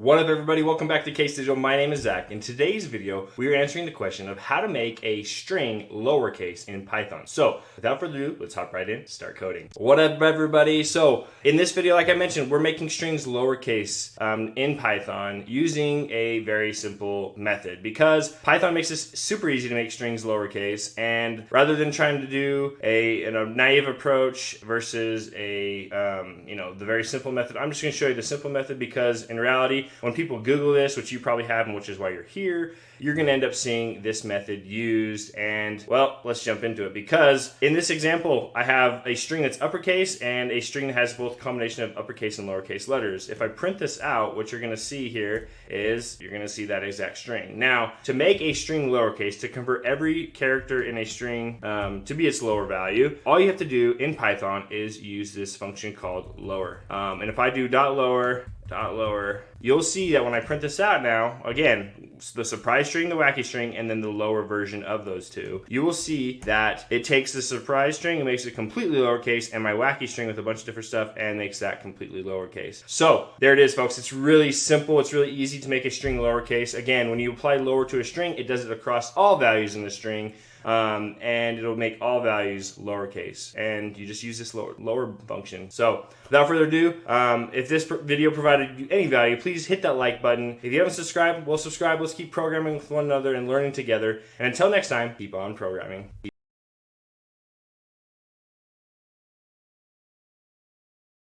What up everybody, welcome back to Case Digital. My name is Zach. In today's video, we are answering the question of how to make a string lowercase in Python. So without further ado, let's hop right in, start coding. What up everybody? So in this video, like I mentioned, we're making strings lowercase in Python using a very simple method because Python makes this super easy to make strings lowercase, and rather than trying to do a naive approach versus the very simple method, I'm just going to show you the simple method because in reality, when people Google this, which you probably have and which is why you're here, you're going to end up seeing this method used. And well, let's jump into it because in this example, I have a string that's uppercase and a string that has both a combination of uppercase and lowercase letters. If I print this out, what you're going to see here is you're going to see that exact string. Now, to make a string lowercase, to convert every character in a string to be its lower value, all you have to do in Python is use this function called lower. And if I do .lower, you'll see that when I print this out now, again, the surprise string, the wacky string, and then the lower version of those two, you will see that it takes the surprise string and makes it completely lowercase, and my wacky string with a bunch of different stuff and makes that completely lowercase. So there it is, folks. It's really simple. It's really easy to make a string lowercase. Again, when you apply lower to a string, it does it across all values in the string. And it'll make all values lowercase, and you just use this lower function. So without further ado, if this video provided you any value, please hit that like button. If you haven't subscribed, well, subscribe. Let's keep programming with one another and learning together. And until next time, keep on programming.